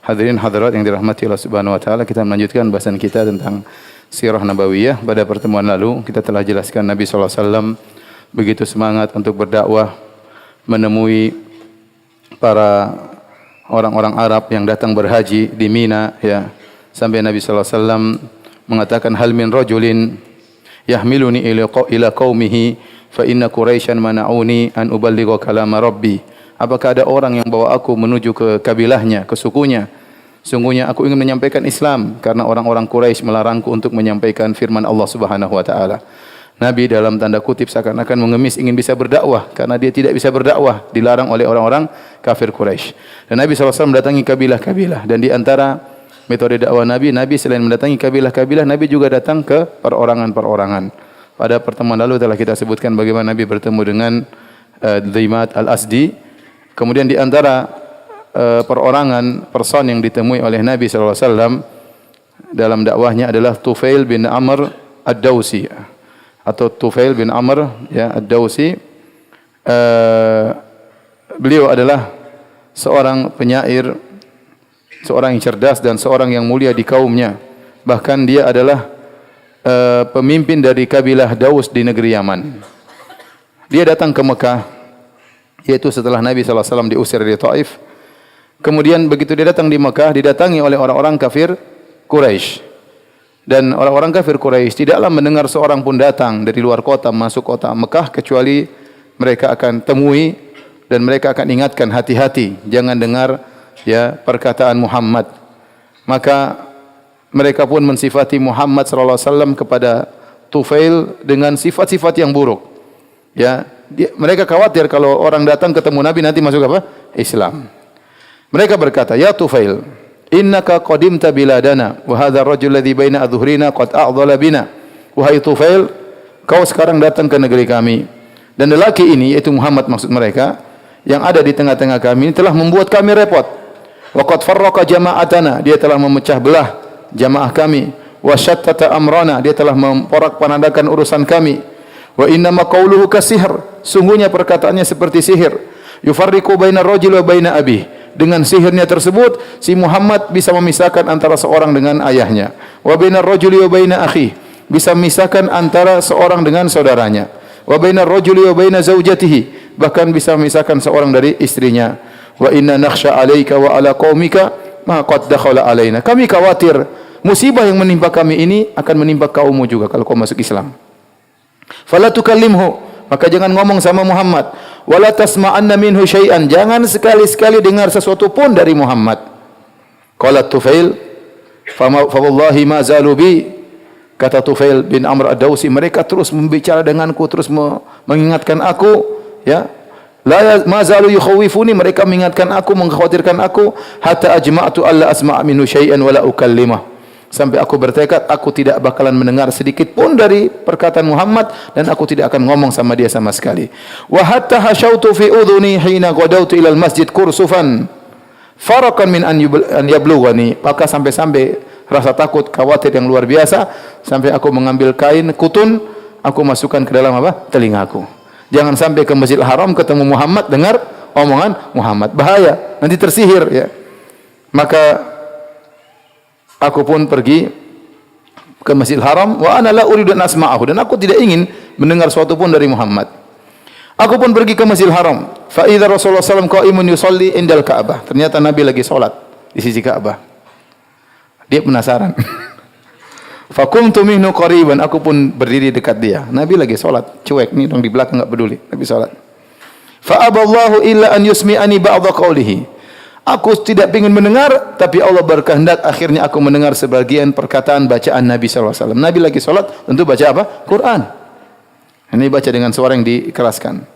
Hadirin hadirat yang dirahmati Allah Subhanahu wa taala, kita melanjutkan bahasan kita tentang sirah nabawiyah. Pada pertemuan lalu kita telah jelaskan Nabi sallallahu alaihi wasallam begitu semangat untuk berdakwah, menemui para orang-orang Arab yang datang berhaji di Mina, ya. Sampai Nabi sallallahu alaihi wasallam mengatakan, hal min rajulin yahmiluni ila qaumihi fa inna quraisyan mana'uni an uballigha kalama rabbi. Apakah ada orang yang bawa aku menuju ke kabilahnya, ke sukunya? Sungguhnya aku ingin menyampaikan Islam karena orang-orang Quraisy melarangku untuk menyampaikan firman Allah Subhanahu wa taala. Nabi dalam tanda kutip seakan-akan mengemis ingin bisa berdakwah karena dia tidak bisa berdakwah, dilarang oleh orang-orang kafir Quraisy. Dan Nabi SAW mendatangi kabilah-kabilah, dan di antara metode dakwah Nabi selain mendatangi kabilah-kabilah, Nabi juga datang ke perorangan-perorangan. Pada pertemuan lalu telah kita sebutkan bagaimana Nabi bertemu dengan Dhimat al-Asdi. Kemudian di antara perorangan person yang ditemui oleh Nabi SAW dalam dakwahnya adalah Tufail bin Amr ad-Dawsi atau Tufail bin Amr, ya, ad-Dawsi. Beliau adalah seorang penyair, seorang yang cerdas dan seorang yang mulia di kaumnya. Bahkan dia adalah pemimpin dari kabilah Daus di negeri Yaman. Dia datang ke Mekah, yaitu setelah Nabi SAW diusir dari Taif. Kemudian begitu dia datang di Mekah, didatangi oleh orang-orang kafir Quraisy. Dan orang-orang kafir Quraisy tidaklah mendengar seorang pun datang dari luar kota masuk kota Mekah kecuali mereka akan temui dan mereka akan ingatkan, hati-hati, jangan dengar, ya, perkataan Muhammad. Maka mereka pun mensifati Muhammad sallallahu alaihi wasallam kepada Tufail dengan sifat-sifat yang buruk. Ya, mereka khawatir kalau orang datang ketemu Nabi nanti masuk apa? Islam. Mereka berkata, ya Tufail, innaka qadimta biladana wa hadha ar-rajul ladzi baina adhhurina qad a'dhala bina. Wahai Tufail, kau sekarang datang ke negeri kami, dan lelaki ini, yaitu Muhammad maksud mereka, yang ada di tengah-tengah kami ini telah membuat kami repot. Wa qad farraqa jama'atana, dia telah memecah belah jamaah kami. Wa syattata amrana, dia telah memporak-porandakan urusan kami. Wa inna ma qawluhu kasihr, sungguhnya perkataannya seperti sihir. Yufarriqu baina rajul wa baina abih, dengan sihirnya tersebut si Muhammad bisa memisahkan antara seorang dengan ayahnya. Wa baina rajuli wa baina akhi, bisa memisahkan antara seorang dengan saudaranya. Wa baina rajuli wa baina zaujatihi, bahkan bisa memisahkan seorang dari istrinya. Wa inna nakhsha 'alaika wa ala qaumika ma qad dakhala 'alaina, kami khawatir musibah yang menimpa kami ini akan menimpa kaummu juga kalau kau masuk Islam. Fala tukallimhu, maka jangan ngomong sama Muhammad. Wala tasma'anna minhu syai'an, jangan sekali-sekali dengar sesuatu pun dari Muhammad. Qala Tufail, fa wallahi ma zalu bi, kata Tufail bin Amr ad-Dawsi, mereka terus membicara denganku, terus mengingatkan aku, ya. La ma zalu yukhawifuni, mereka mengingatkan aku, mengkhawatirkan aku, hatta ajma'tu alla asma' minhu syai'an wala ukallimah, sampai aku bertekad aku tidak bakalan mendengar sedikit pun dari perkataan Muhammad dan aku tidak akan ngomong sama dia sama sekali. Wa hatta hasyautu fi udhuni hina ghadawtu ila al-masjid kursufan farakan min an yablughani, maka sampai-sampai rasa takut, khawatir yang luar biasa, sampai aku mengambil kain kutun, aku masukkan ke dalam apa? Telingaku. Jangan sampai ke Masjidil Haram ketemu Muhammad, dengar omongan Muhammad, bahaya, nanti tersihir, ya. Maka aku pun pergi ke Masjidil Haram, wa ana la uridu an asma'ahu, dan aku tidak ingin mendengar sesuatu pun dari Muhammad. Aku pun pergi ke Masjidil Haram. Fa idza Rasulullah sallallahu alaihi wasallam qa'imun yusalli indal Ka'bah. Ternyata Nabi lagi salat di sisi Ka'bah. Dia penasaran. Fa kuntu minhu qariban, aku pun berdiri dekat dia. Nabi lagi salat, cuek nih dong di belakang, enggak peduli. Nabi salat. Fa aballahu illa an yusmi'ani ba'dha qawlihi. Aku tidak ingin mendengar, tapi Allah berkehendak akhirnya aku mendengar sebagian perkataan bacaan Nabi SAW. Nabi lagi salat, tentu baca apa? Quran. Ini baca dengan suara yang dikeraskan.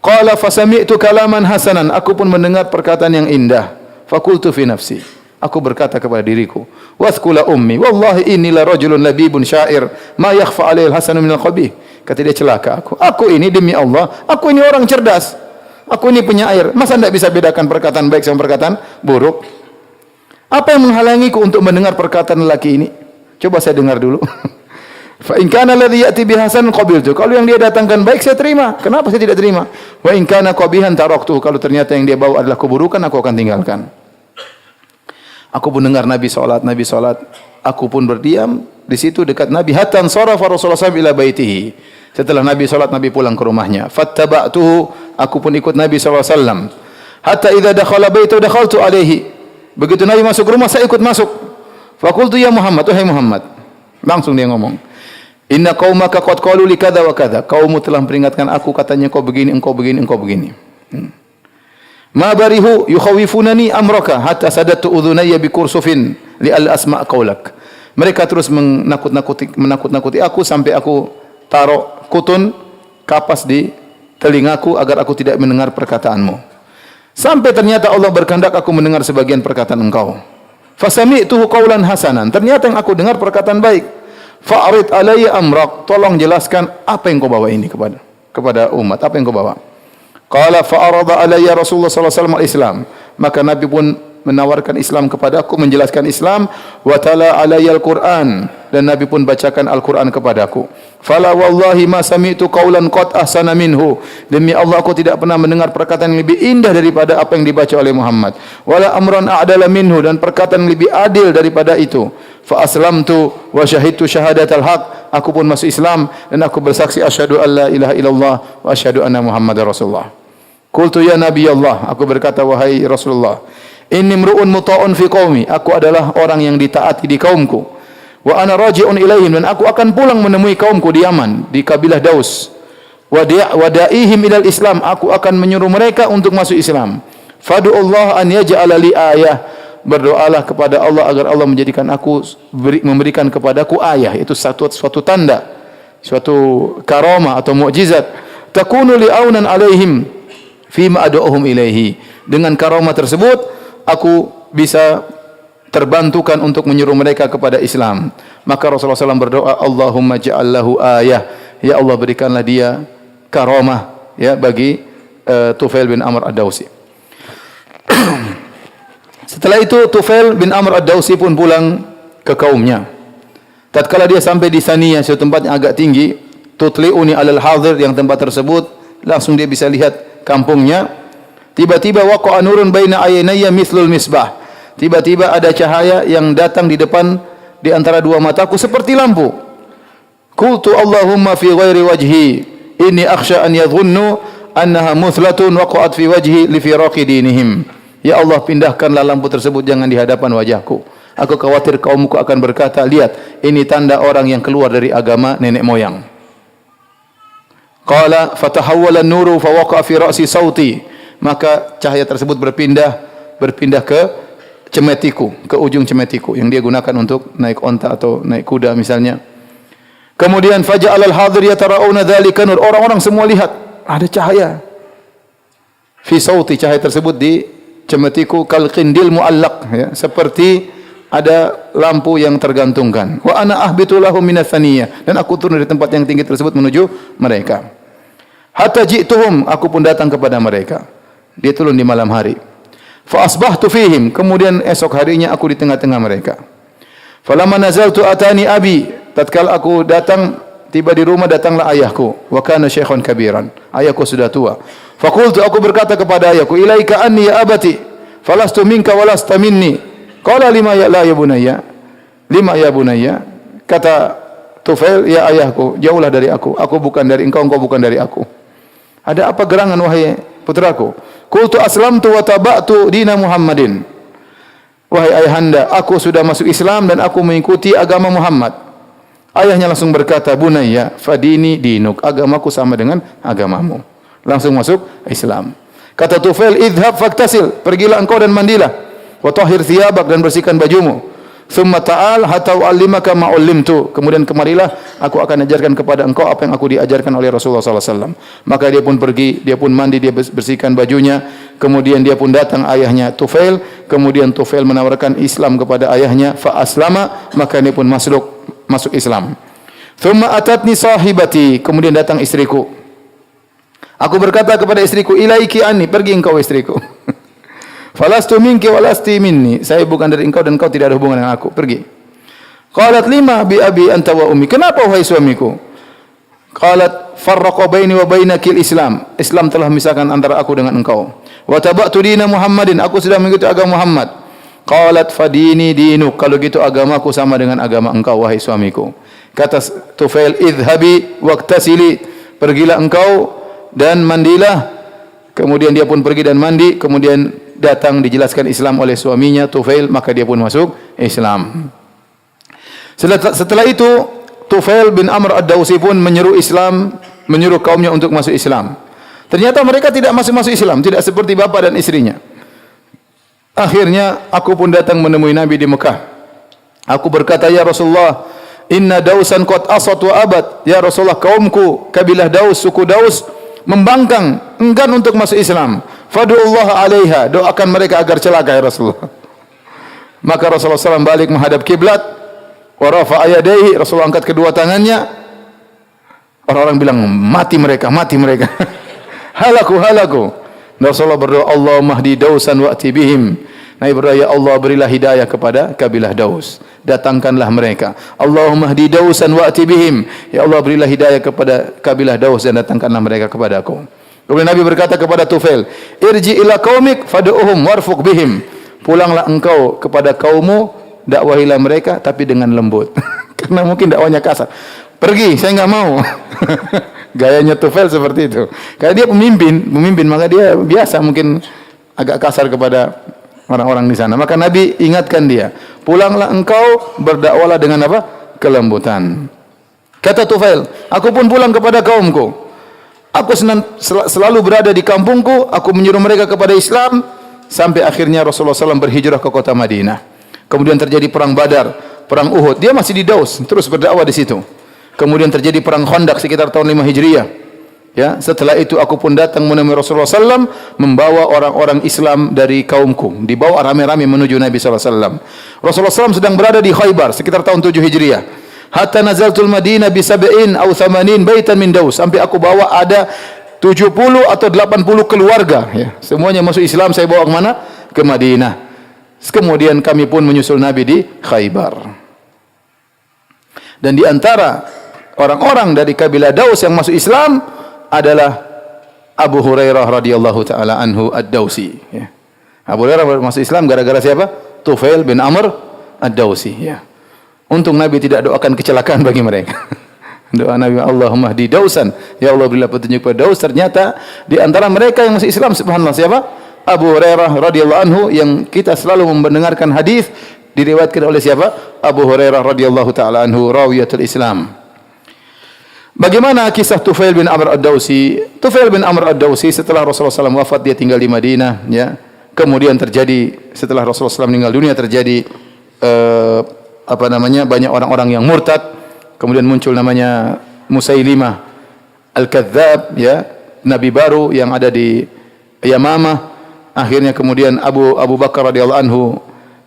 Qala fasami'tu kalaman hasanan, aku pun mendengar perkataan yang indah. Fakultu fi nafsi, aku berkata kepada diriku, wathqula ummi, wallahi inni la rajulun labibun syair, ma yakhfa alaihi al-hasanu min al-qabih. Kata dia, celaka aku. Aku ini demi Allah, aku ini orang cerdas. Aku ini penyair, masa tidak bisa bedakan perkataan baik sama perkataan buruk? Apa yang menghalangiku untuk mendengar perkataan lelaki ini? Coba saya dengar dulu. Fa in kana alladhi ya'ti bihasan qabiltu. Kalau yang dia datangkan baik saya terima. Kenapa saya tidak terima? Wa in kana qabihan taraktu. Kalau ternyata yang dia bawa adalah keburukan, aku akan tinggalkan. Aku pun dengar Nabi salat, aku pun berdiam di situ dekat Nabi hatta sarafa Rasulullah SAW ila baitihi. Setelah Nabi salat, Nabi pulang ke rumahnya. Fattaba'tuhu, aku pun ikut Nabi SAW. Hatta idza dakhala baitahu dakhaltu alaihi. Begitu Nabi masuk rumah, saya ikut masuk. Faqultu ya Muhammad, wahai Muhammad. Langsung dia ngomong. Inna qaumaka qad qalu li kadza wa kadza. Kaummu telah memperingatkan aku, katanya kau begini, engkau begini, engkau begini. Ma barihu yukhawifunani amraka hatta sadattu udhunayya bi kursufin li al asma' qaulak. Mereka terus menakut-nakuti aku sampai aku taruh kutun kapas di telingaku agar aku tidak mendengar perkataanmu. Sampai ternyata Allah berkehendak aku mendengar sebagian perkataan engkau. Fasami'tuhu qaulan hasanan. Ternyata yang aku dengar perkataan baik. Fa'rid alayya amrak. Tolong jelaskan apa yang kau bawa ini kepada umat. Apa yang kau bawa? Qala fa'arada alayya Rasulullah sallallahu alaihi wasallam al-Islam. Maka Nabi pun menawarkan Islam kepadaku, menjelaskan Islam. Wa tala alayya al-Quran. Dan Nabi pun bacakan Al-Quran kepadaku. Fala wallahi ma sami'tu qaulan qad ahsana minhu. Demi Allah aku tidak pernah mendengar perkataan yang lebih indah daripada apa yang dibaca oleh Muhammad. Wala amran a'dala minhu, dan perkataan yang lebih adil daripada itu. Fa aslamtu wa syahidtu syahadatal haq. Aku pun masuk Islam dan aku bersaksi asyhadu an la ilaha illallah wa asyhadu anna Muhammadar Rasulullah. Qultu ya Nabi Allah, aku berkata wahai Rasulullah, inni mru'un muta'un fi qaumi. Aku adalah orang yang ditaati di kaumku. Wa ana raji'un ilaihim, dan aku akan pulang menemui kaumku di Yaman, di kabilah Daus. Wa da'ihim ilal Islam, aku akan menyuruh mereka untuk masuk Islam. Fadu Allah an yaj'ala li ayah. Berdoalah kepada Allah agar Allah menjadikan aku, memberikan kepadaku ayah, itu suatu tanda, suatu karamah atau mukjizat. Takunu li aunan alaihim fima ad'uhum ilaihi. Dengan karamah tersebut aku bisa terbantukan untuk menyuruh mereka kepada Islam. Maka Rasulullah SAW berdoa, Allahumma ja'allahu ayah. Ya Allah, berikanlah dia karamah ya bagi Tufail bin Amr ad-Dawsi. Setelah itu Tufail bin Amr ad-Dawsi pun pulang ke kaumnya. Tatkala dia sampai di Saniyah, suatu tempat yang agak tinggi, tutli'uni alal hadir, yang tempat tersebut langsung dia bisa lihat kampungnya. Tiba-tiba waqa'a nurun baina aynayya mithlul misbah. Tiba-tiba ada cahaya yang datang di depan, di antara dua mataku seperti lampu. Qultu Allahumma fi ghairi wajhi inni akhsha an yadhunnu annaha muthlatun waqa'at fi wajhi li firaqi dinihim. Ya Allah, pindahkanlah lampu tersebut, jangan di hadapan wajahku. Aku khawatir kaumku akan berkata, lihat, ini tanda orang yang keluar dari agama nenek moyang. Qala fatahawwala an-nuru fa waqa'a fi ra'si sauti. Maka cahaya tersebut berpindah ke cemetiku, ke ujung cemetiku yang dia gunakan untuk naik onta atau naik kuda misalnya. Kemudian faja'al al-hadir yatara'una dzalika nur. Orang-orang semua lihat ada cahaya. Fi sauti, cahaya tersebut di cemetiku kal qindil muallaq, ya, seperti ada lampu yang tergantungkan. Wa ana ahbitu lahum minas saniyah, dan aku turun dari tempat yang tinggi tersebut menuju mereka. Hatta ji'tuhum, aku pun datang kepada mereka. Dia turun di malam hari. Fa asbahtu fihim, kemudian esok harinya aku di tengah-tengah mereka. Falamma nazaltu atani abi, tatkala aku datang, tiba di rumah, datanglah ayahku. Wa kana syaikhan kabiran, ayahku sudah tua. Faqultu, aku berkata kepada ayahku, ilaika anni ya abati, falastu minka walasta minni. Qala lima ya la ya bunayya. Lima ya bunayya. Kata Tufail, ya ayahku, jauhlah dari aku bukan dari engkau, engkau bukan dari aku. Ada apa gerangan wahai putraku? Qultu aslamtu wa taba'tu dina Muhammadin. Wahai ayahanda, aku sudah masuk Islam dan aku mengikuti agama Muhammad. Ayahnya langsung berkata, bunayya fadini dinuk, agamaku sama dengan agamamu. Langsung masuk Islam. Kata Tufail, idhab faktasil, pergilah engkau dan mandilah. Wa tahhir thiyabak, dan bersihkan bajumu. Thumma ta'al hatta u'allimaka ma 'ullimtu. Kemudian kemarilah, aku akan ajarkan kepada engkau apa yang aku diajarkan oleh Rasulullah sallallahu alaihi wasallam. Maka dia pun pergi, dia pun mandi, dia bersihkan bajunya. Kemudian dia pun datang ayahnya Tufail. Kemudian Tufail menawarkan Islam kepada ayahnya, fa aslama, maka dia pun masuk Islam. Thumma atatni sahibati, kemudian datang istriku. Aku berkata kepada istriku, ilaiki anni, pergi engkau istriku. Falastu minki walasti minni, saya bukan dari engkau dan engkau tidak ada hubungan dengan aku, pergi. Qalat lima bi abi anta wa ummi, kenapa wahai suamiku? Qalat farraqa baini wa bainakil Islam, Islam telah memisahkan antara aku dengan engkau. Wa taba'tu dina Muhammadin, aku sudah mengikuti agama Muhammad. Qalat fadini dinuk. Kalau gitu agamaku sama dengan agama engkau wahai suamiku. Kata Tufail, idhabi waqtasili. Pergilah engkau dan mandilah. Kemudian dia pun pergi dan mandi. Kemudian datang dijelaskan Islam oleh suaminya Tufail, maka dia pun masuk Islam. Setelah itu Tufail bin Amr ad-Dawsi pun menyeru Islam, menyuruh kaumnya untuk masuk Islam. Ternyata mereka tidak masuk Islam, tidak seperti bapa dan istrinya. Akhirnya aku pun datang menemui Nabi di Mekah. Aku berkata, ya Rasulullah, inna Dausan qad asat wa abad. Ya Rasulullah, kaumku, kabilah Daus, suku Daus membangkang, enggan untuk masuk Islam. Fadu'ullah alaiha, doakan mereka agar celaka ya Rasulullah. Maka Rasulullah SAW balik menghadap kiblat. Wa rafa'a yadayhi, Rasulullah angkat kedua tangannya. Orang-orang bilang, mati mereka, mati mereka. Halaku. Rasulullah berdoa, Allahumma hdi Dausan wa'ti bihim. Nabi berdoa, ya Allah berilah hidayah kepada kabilah Daus. Datangkanlah mereka. Allahumma hdi Dausan wa'ti bihim. Ya Allah berilah hidayah kepada kabilah Daus dan datangkanlah mereka kepada aku. Kemudian Nabi berkata kepada Tufail, irji ila qaumik fad'uhum warfuq bihim. Pulanglah engkau kepada kaummu, dakwahilah mereka tapi dengan lembut. Karena mungkin dakwanya kasar. Pergi, saya enggak mau. Gayanya Tufail seperti itu. Karena dia pemimpin maka dia biasa mungkin agak kasar kepada orang-orang di sana. Maka Nabi ingatkan dia, pulanglah engkau, berdakwalah dengan apa? Kelembutan. Kata Tufail, aku pun pulang kepada kaumku. Aku selalu berada di kampungku, aku menyuruh mereka kepada Islam sampai akhirnya Rasulullah SAW berhijrah ke kota Madinah. Kemudian terjadi perang Badar, perang Uhud. Dia masih di Daus, terus berdakwah di situ. Kemudian terjadi perang Khandaq sekitar tahun 5 Hijriah. Ya, setelah itu aku pun datang menemui Rasulullah SAW membawa orang-orang Islam dari kaumku. Dibawa rame-rame menuju Nabi SAW. Rasulullah SAW sedang berada di Khaybar sekitar tahun 7 Hijriah. Hatta nazaltul Madinah bi sab'in aw 80 baitan min Daus. Sampai aku bawa ada 70 atau 80 keluarga. Ya, semuanya masuk Islam, saya bawa ke mana? Ke Madinah. Kemudian kami pun menyusul Nabi di Khaybar. Dan di antara orang-orang dari kabilah Daus yang masuk Islam adalah Abu Hurairah radhiyallahu taala anhu ad-Dausi. Ya. Abu Hurairah masuk Islam gara-gara siapa? Tufail bin Amr ad-Dausi. Ya. Untung Nabi tidak doakan kecelakaan bagi mereka. Doa Nabi, Allahumma hdi Dausan. Ya Allah berilah petunjuk kepada Daus. Ternyata di antara mereka yang masuk Islam, subhanallah, siapa? Abu Hurairah radhiyallahu anhu, yang kita selalu mendengarkan hadis diriwayatkan oleh siapa? Abu Hurairah radhiyallahu taala anhu, rawiyatul Islam. Bagaimana kisah Tufail bin Amr ad-Dausi? Tufail bin Amr ad-Dausi setelah Rasulullah SAW wafat, dia tinggal di Madinah. Ya. Kemudian terjadi setelah Rasulullah SAW meninggal dunia terjadi banyak orang-orang yang murtad. Kemudian muncul namanya Musailimah al-Kadzdzab, ya, nabi baru yang ada di Yamamah. Akhirnya kemudian Abu Bakar radhiyallahu anhu,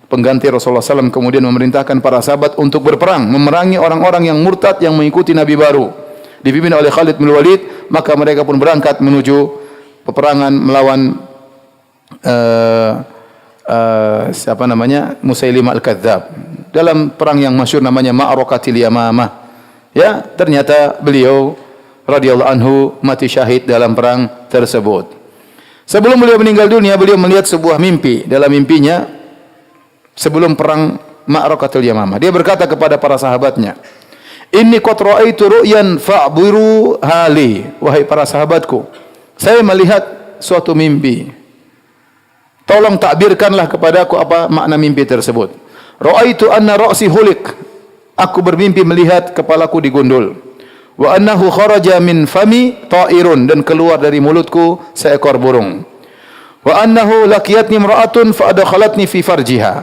pengganti Rasulullah SAW, kemudian memerintahkan para sahabat untuk berperang, memerangi orang-orang yang murtad yang mengikuti nabi baru. Dipimpin oleh Khalid bin Walid, maka mereka pun berangkat menuju peperangan melawan Musailimah al-Kadzdzab. Dalam perang yang masyhur namanya Ma'rakatil Yamamah. Ya, ternyata beliau radhiyallahu anhu mati syahid dalam perang tersebut. Sebelum beliau meninggal dunia, beliau melihat sebuah mimpi. Dalam mimpinya sebelum perang Ma'rakatul Yamamah, dia berkata kepada para sahabatnya, inni qad ra'aitu ru'yan fa'biru hali. Wahai para sahabatku, saya melihat suatu mimpi. Tolong takbirkanlah kepadaku apa makna mimpi tersebut. Ra'aitu anna ra'si hulik. Aku bermimpi melihat kepalaku digundul. Wa annahu kharaja min fami ta'irun, dan keluar dari mulutku seekor burung. Wa annahu laqiyatni imra'atun fa adkhalatni fi farjiha.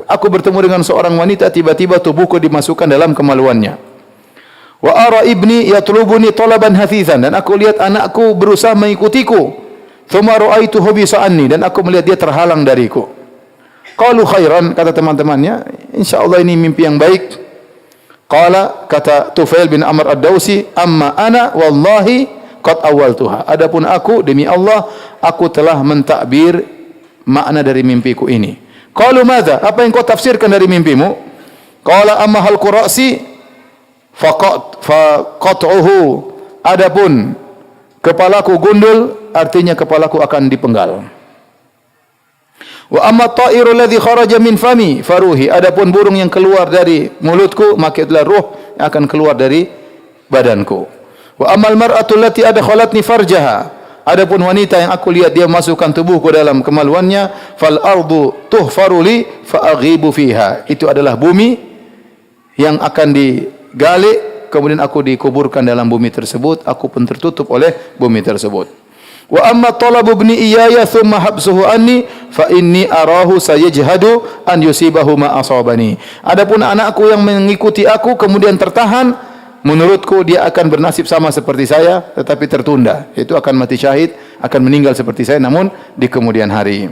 Aku bertemu dengan seorang wanita, tiba-tiba tubuhku dimasukkan dalam kemaluannya. Wa ara ibni yatlubuni talaban hathithan, dan aku lihat anakku berusaha mengikutiku. Tsumma ra'aituhu bisa'anni, dan aku melihat dia terhalang dariku. Qalu khairan, kata teman-temannya, insyaallah ini mimpi yang baik. Qala, kata Tufail bin Amr ad-Dausi, amma ana wallahi qad awwaltuha. Adapun aku, demi Allah, aku telah mentakbir makna dari mimpiku ini. Qalu madza? Apa yang kau tafsirkan dari mimpimu? Qala amma halqu ra'si faqat'uhu. Adapun kepalaku gundul, artinya kepalaku akan dipenggal. Wa amma at-ta'iru alladhi kharaja min fami faruhi. Adapun burung yang keluar dari mulutku, maka itulah ruh yang akan keluar dari badanku. Wa ammal mar'atu allati adkhalatni farjaha. Adapun wanita yang aku lihat dia masukkan tubuhku dalam kemaluannya, fal ardu tuhfaru li fa aghibu fiha. Itu adalah bumi yang akan digali, kemudian aku dikuburkan dalam bumi tersebut, aku pun tertutup oleh bumi tersebut. Wa amma talabu ibni iyaya thumma habsuhu anni fa inni arahu sayajhadu an yusibahu ma asabani. Adapun anakku yang mengikuti aku kemudian tertahan, menurutku dia akan bernasib sama seperti saya tetapi tertunda, yaitu akan mati syahid, akan meninggal seperti saya namun di kemudian hari.